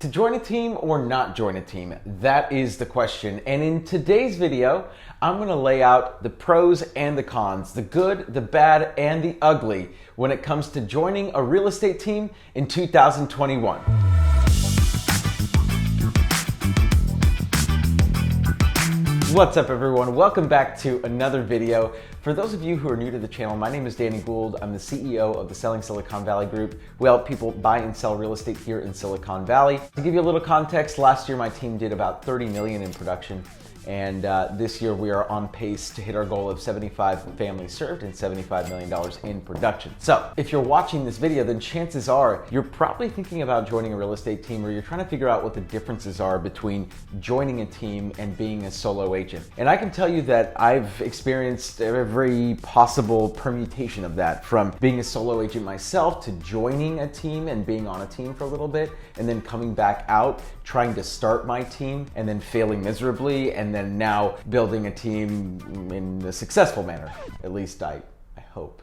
To join a team or not join a team? That is the question. And in today's video, I'm going to lay out the pros and the cons, the good, the bad, and the ugly when it comes to joining a real estate team in 2021. What's up, everyone? Welcome back to another video. For those of you who are new to the channel, my name is Danny Gould. I'm the CEO of the Selling Silicon Valley Group. We help people buy and sell real estate here in Silicon Valley. To give you a little context, last year my team did about 30 million in production. And this year we are on pace to hit our goal of 75 families served and $75 million in production. So if you're watching this video, then chances are you're probably thinking about joining a real estate team, or you're trying to figure out what the differences are between joining a team and being a solo agent. And I can tell you that I've experienced every possible permutation of that, from being a solo agent myself to joining a team and being on a team for a little bit, and then coming back out, trying to start my team and then failing miserably, and then now building a team in a successful manner. At least I hope.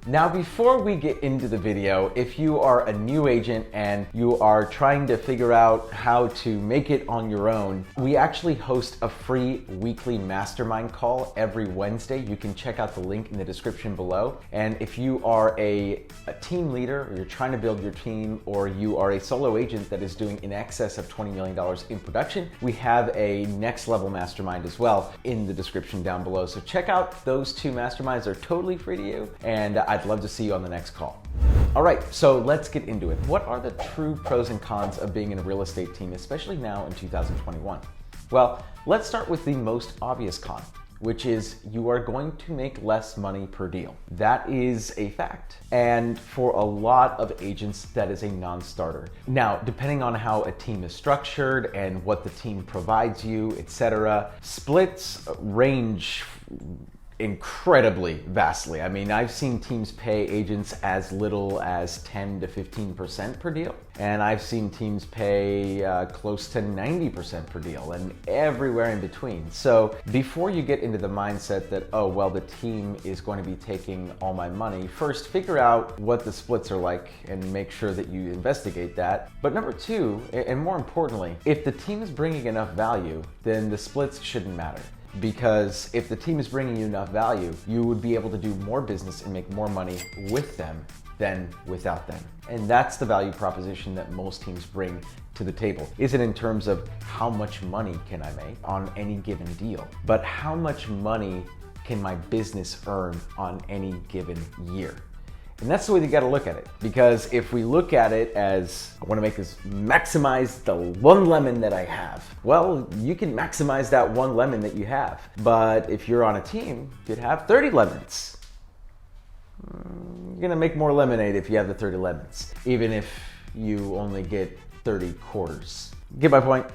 Now, before we get into the video, if you are a new agent and you are trying to figure out how to make it on your own, we actually host a free weekly mastermind call every Wednesday. You can check out the link in the description below. And if you are a team leader, or you're trying to build your team, or you are a solo agent that is doing in excess of $20 million in production, we have a next level mastermind as well in the description down below. So check out those two masterminds. They're totally free to you, and I'd love to see you on the next call. All right, so let's get into it. What are the true pros and cons of being in a real estate team, especially now in 2021? Well, let's start with the most obvious con, which is you are going to make less money per deal. That is a fact. And for a lot of agents, that is a non-starter. Now, depending on how a team is structured and what the team provides you, etc., splits range incredibly vastly. I mean, I've seen teams pay agents as little as 10 to 15% per deal, and I've seen teams pay close to 90% per deal, and everywhere in between. So before you get into the mindset that, oh, well, the team is going to be taking all my money, first figure out what the splits are like and make sure that you investigate that. But number two, and more importantly, if the team is bringing enough value, then the splits shouldn't matter. Because if the team is bringing you enough value, you would be able to do more business and make more money with them than without them. And that's the value proposition that most teams bring to the table. Isn't in terms of how much money can I make on any given deal, but how much money can my business earn on any given year? And that's the way you gotta look at it. Because if we look at it as, I wanna maximize the one lemon that I have, well, you can maximize that one lemon that you have. But if you're on a team, you could have 30 lemons. You're gonna make more lemonade if you have the 30 lemons, even if you only get 30 quarters. Get my point?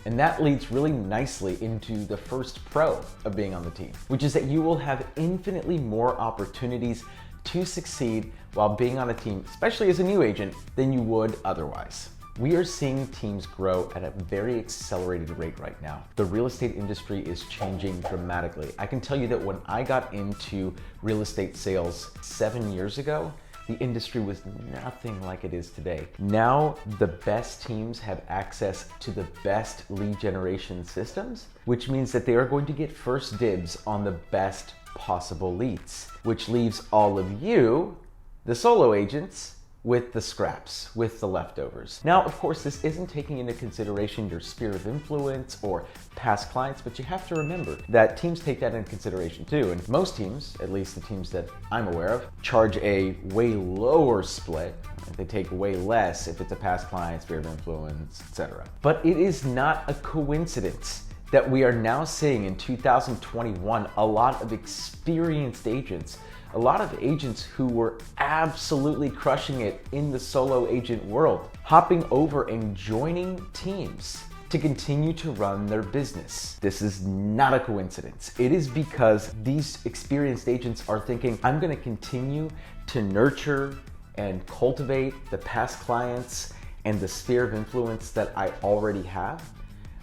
And that leads really nicely into the first pro of being on the team, which is that you will have infinitely more opportunities to succeed while being on a team, especially as a new agent, than you would otherwise. We are seeing teams grow at a very accelerated rate right now. The real estate industry is changing dramatically. I can tell you that when I got into real estate sales 7 years ago, the industry was nothing like it is today. Now, the best teams have access to the best lead generation systems, which means that they are going to get first dibs on the best possible leads, which leaves all of you, the solo agents, with the scraps, with the leftovers. Now, of course, this isn't taking into consideration your sphere of influence or past clients, but you have to remember that teams take that into consideration too. And most teams, at least the teams that I'm aware of, charge a way lower split. They take way less if it's a past client, sphere of influence, etc. But it is not a coincidence that we are now seeing in 2021 a lot of experienced agents, a lot of agents who were absolutely crushing it in the solo agent world, hopping over and joining teams to continue to run their business. This is not a coincidence. It is because these experienced agents are thinking, I'm gonna continue to nurture and cultivate the past clients and the sphere of influence that I already have,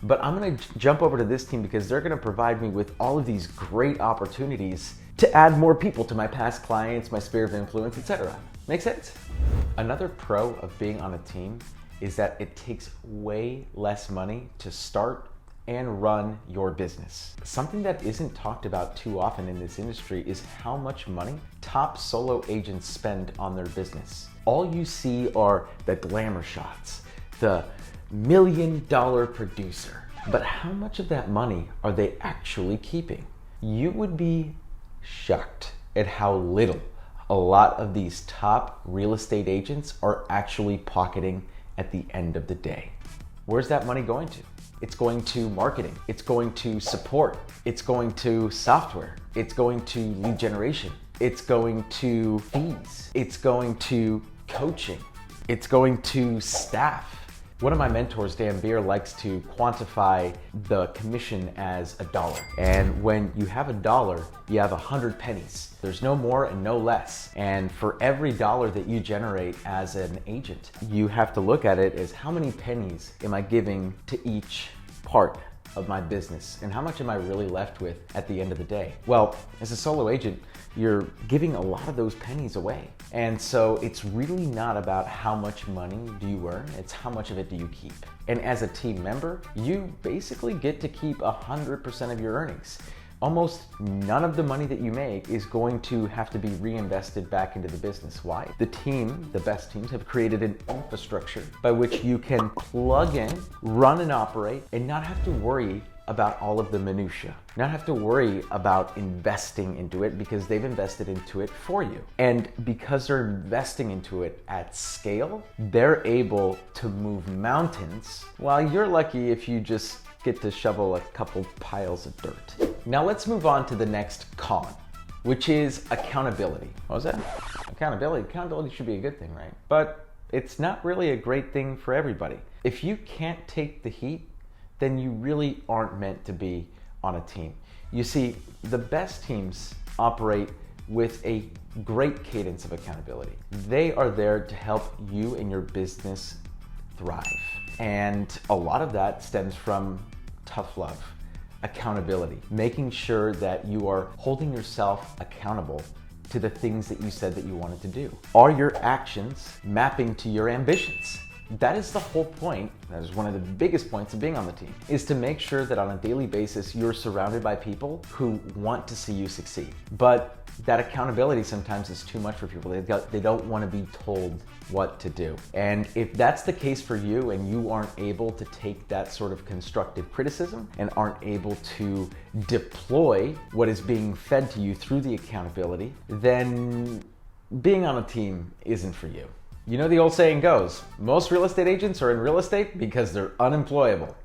but I'm gonna jump over to this team because they're gonna provide me with all of these great opportunities to add more people to my past clients, my sphere of influence, etc. Make sense? Another pro of being on a team is that it takes way less money to start and run your business. Something that isn't talked about too often in this industry is how much money top solo agents spend on their business. All you see are the glamour shots, the $1 million producer. But how much of that money are they actually keeping? You would be shocked at how little a lot of these top real estate agents are actually pocketing at the end of the day. Where's that money going to? It's going to marketing, it's going to support, it's going to software, it's going to lead generation, it's going to fees, it's going to coaching, it's going to staff. One of my mentors, Dan Beer, likes to quantify the commission as $1. And when you have $1, you have 100 pennies. There's no more and no less. And for every dollar that you generate as an agent, you have to look at it as how many pennies am I giving to each part of my business, and how much am I really left with at the end of the day? Well, as a solo agent, you're giving a lot of those pennies away. And so it's really not about how much money do you earn, it's how much of it do you keep. And as a team member, you basically get to keep 100% of your earnings. Almost none of the money that you make is going to have to be reinvested back into the business. Why? The team, the best teams, have created an infrastructure by which you can plug in, run and operate, and not have to worry about all of the minutia. Not have to worry about investing into it because they've invested into it for you. And because they're investing into it at scale, they're able to move mountains while you're lucky if you just get to shovel a couple piles of dirt. Now let's move on to the next con, which is accountability. What was that? Accountability. Accountability should be a good thing, right? But it's not really a great thing for everybody. If you can't take the heat, then you really aren't meant to be on a team. You see, the best teams operate with a great cadence of accountability. They are there to help you and your business thrive. And a lot of that stems from tough love, accountability, making sure that you are holding yourself accountable to the things that you said that you wanted to do. Are your actions mapping to your ambitions? That is the whole point. That is one of the biggest points of being on the team, is to make sure that on a daily basis, you're surrounded by people who want to see you succeed. But that accountability sometimes is too much for people. They don't want to be told what to do. And if that's the case for you and you aren't able to take that sort of constructive criticism and aren't able to deploy what is being fed to you through the accountability, then being on a team isn't for you. You know the old saying goes, most real estate agents are in real estate because they're unemployable.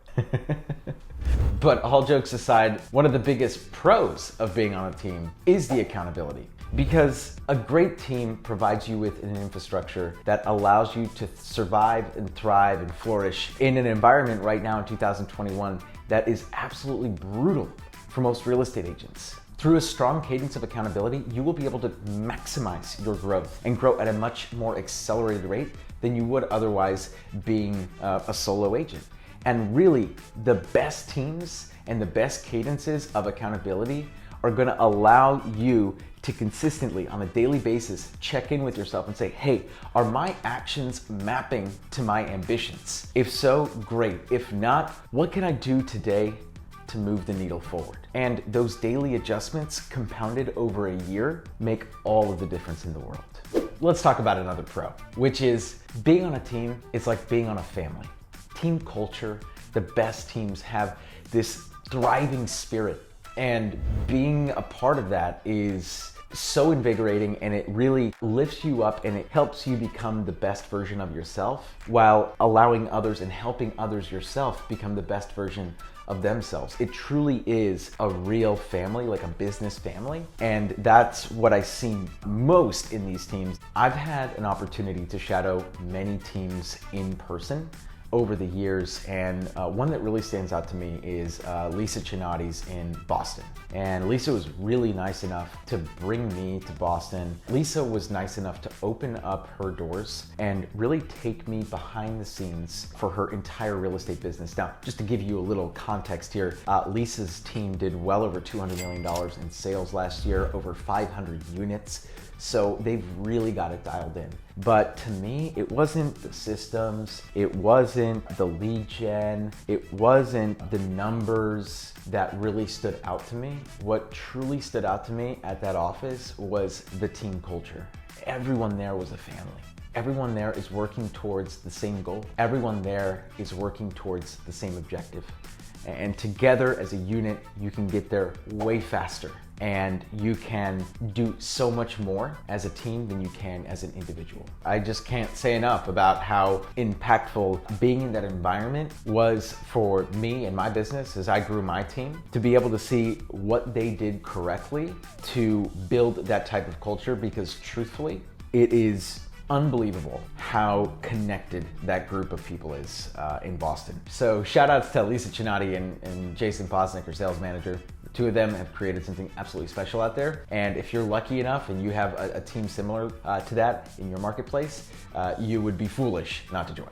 But all jokes aside, one of the biggest pros of being on a team is the accountability. Because a great team provides you with an infrastructure that allows you to survive and thrive and flourish in an environment right now in 2021 that is absolutely brutal for most real estate agents. Through a strong cadence of accountability, you will be able to maximize your growth and grow at a much more accelerated rate than you would otherwise being a solo agent. And really, the best teams and the best cadences of accountability are gonna allow you to consistently, on a daily basis, check in with yourself and say, hey, are my actions mapping to my ambitions? If so, great. If not, what can I do today to move the needle forward? And those daily adjustments compounded over a year make all of the difference in the world. Let's talk about another pro, which is being on a team is like being on a family. Team culture, the best teams have this thriving spirit, and being a part of that is so invigorating, and it really lifts you up and it helps you become the best version of yourself while allowing others and helping others yourself become the best version of themselves. It truly is a real family, like a business family. And that's what I see most in these teams. I've had an opportunity to shadow many teams in person over the years, and one that really stands out to me is Lisa Chinati's in Boston. And Lisa was really nice enough to bring me to Boston. Lisa was nice enough to open up her doors and really take me behind the scenes for her entire real estate business. Now, just to give you a little context here, Lisa's team did well over $200 million in sales last year, over 500 units. So they've really got it dialed in. But to me, it wasn't the systems, it wasn't the lead gen, it wasn't the numbers that really stood out to me. What truly stood out to me at that office was the team culture. Everyone there was a family. Everyone there is working towards the same goal. Everyone there is working towards the same objective. And together as a unit, you can get there way faster. And you can do so much more as a team than you can as an individual. I just can't say enough about how impactful being in that environment was for me and my business as I grew my team, to be able to see what they did correctly to build that type of culture, because truthfully, it is unbelievable how connected that group of people is in Boston. So shout outs to Lisa Chinati and Jason Posnick, our sales manager. The two of them have created something absolutely special out there. And if you're lucky enough and you have a team similar to that in your marketplace, you would be foolish not to join.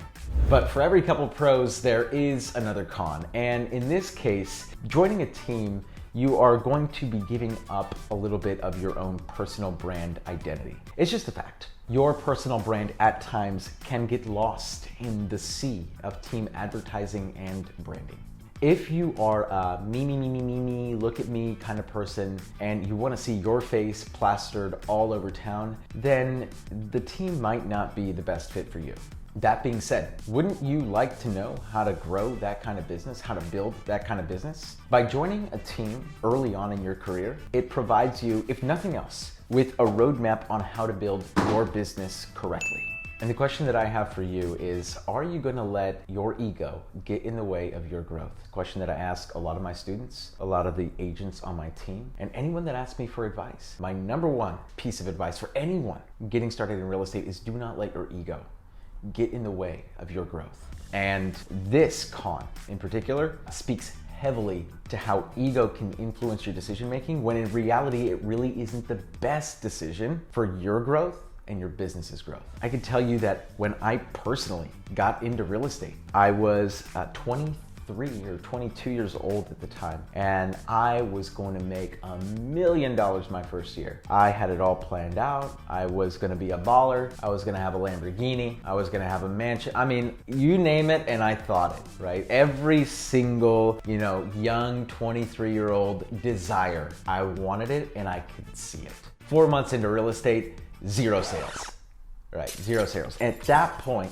But for every couple pros, there is another con. And in this case, joining a team, you are going to be giving up a little bit of your own personal brand identity. It's just a fact. Your personal brand at times can get lost in the sea of team advertising and branding. If you are a me, look at me kind of person, and you want to see your face plastered all over town, then the team might not be the best fit for you. That being said, wouldn't you like to know how to grow that kind of business, how to build that kind of business? By joining a team early on in your career, it provides you, if nothing else, with a roadmap on how to build your business correctly. And the question that I have for you is, are you going to let your ego get in the way of your growth? The question that I ask a lot of my students, a lot of the agents on my team, and anyone that asks me for advice. My number one piece of advice for anyone getting started in real estate is, do not let your ego get in the way of your growth. And this con in particular speaks heavily to how ego can influence your decision making, when in reality it really isn't the best decision for your growth and your business's growth. I can tell you that when I personally got into real estate, I was 23 or 22 years old at the time, and I was going to make $1 million my first year. I had it all planned out. I was going to be a baller. I was going to have a Lamborghini. I was going to have a mansion. I mean, you name it, and I thought it, right? Every single, young 23-year-old desire, I wanted it, and I could see it. 4 months into real estate, zero sales, right? Zero sales. At that point,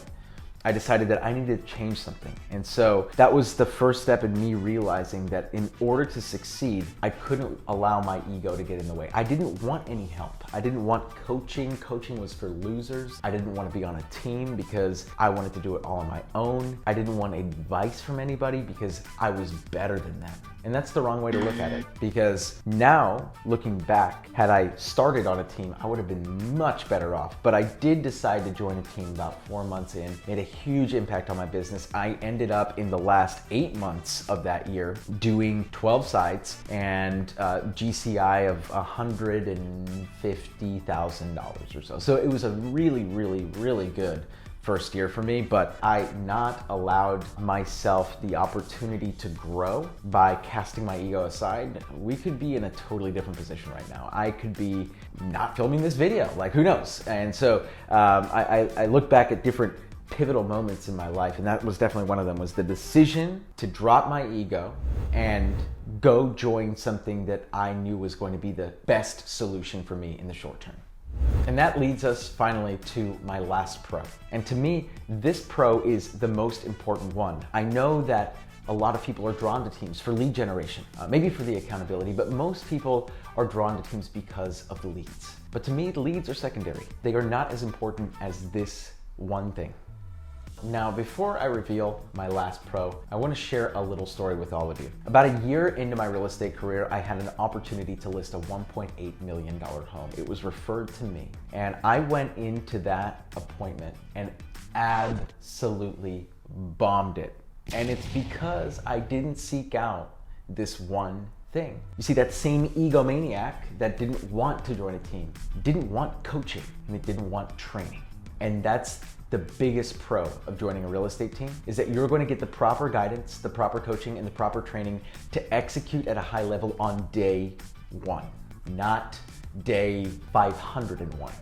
I decided that I needed to change something. And so that was the first step in me realizing that in order to succeed, I couldn't allow my ego to get in the way. I didn't want any help. I didn't want coaching. Coaching was for losers. I didn't want to be on a team because I wanted to do it all on my own. I didn't want advice from anybody because I was better than them. And that's the wrong way to look at it, because now, looking back, had I started on a team, I would have been much better off. But I did decide to join a team about 4 months in, made a huge impact on my business. I ended up in the last 8 months of that year doing 12 sites and GCI of $150,000 or so. So it was a really, really, really good first year for me, but I not allowed myself the opportunity to grow by casting my ego aside. We could be in a totally different position right now. I could be not filming this video, like who knows? And so I look back at different pivotal moments in my life, and that was definitely one of them, was the decision to drop my ego and go join something that I knew was going to be the best solution for me in the short term. And that leads us finally to my last pro. And to me, this pro is the most important one. I know that a lot of people are drawn to teams for lead generation, maybe for the accountability, but most people are drawn to teams because of the leads. But to me, the leads are secondary. They are not as important as this one thing. Now, before I reveal my last pro, I want to share a little story with all of you. About a year into my real estate career, I had an opportunity to list a $1.8 million home. It was referred to me, and I went into that appointment and absolutely bombed it. And it's because I didn't seek out this one thing. You see, that same egomaniac that didn't want to join a team, didn't want coaching, and it didn't want training. And that's the biggest pro of joining a real estate team, is that you're going to get the proper guidance, the proper coaching, and the proper training to execute at a high level on day one, not day 501,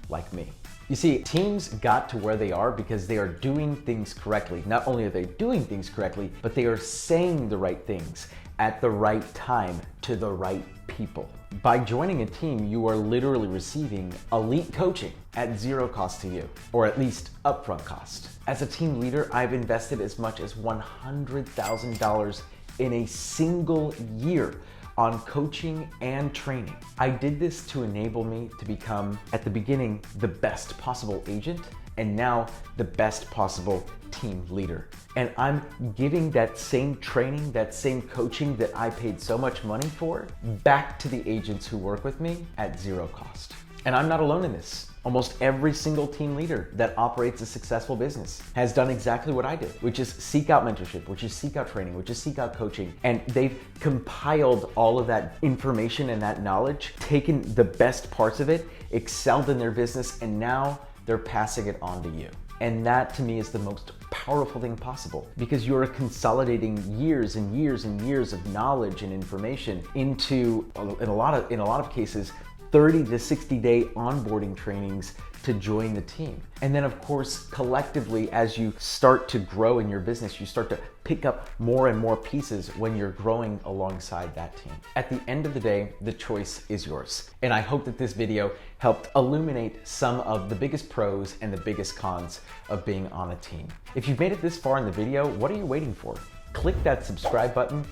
like me. You see, teams got to where they are because they are doing things correctly. Not only are they doing things correctly, but they are saying the right things at the right time to the right people. By joining a team, you are literally receiving elite coaching at zero cost to you, or at least upfront cost. As a team leader, I've invested as much as $100,000 in a single year on coaching and training. I did this to enable me to become, at the beginning, the best possible agent, and now the best possible team leader. And I'm giving that same training, that same coaching that I paid so much money for, back to the agents who work with me at zero cost. And I'm not alone in this. Almost every single team leader that operates a successful business has done exactly what I did, which is seek out mentorship, which is seek out training, which is seek out coaching. And they've compiled all of that information and that knowledge, taken the best parts of it, excelled in their business, and now they're passing it on to you. And that to me is the most powerful thing possible, because you're consolidating years and years and years of knowledge and information into, in a lot of cases, 30 to 60 day onboarding trainings to join the team. And then of course, collectively, as you start to grow in your business, you start to pick up more and more pieces when you're growing alongside that team. At the end of the day, the choice is yours. And I hope that this video helped illuminate some of the biggest pros and the biggest cons of being on a team. If you've made it this far in the video, what are you waiting for? Click that subscribe button,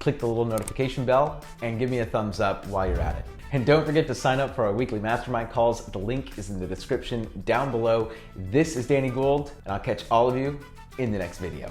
click the little notification bell, and give me a thumbs up while you're at it. And don't forget to sign up for our weekly mastermind calls. The link is in the description down below. This is Danny Gould, and I'll catch all of you in the next video.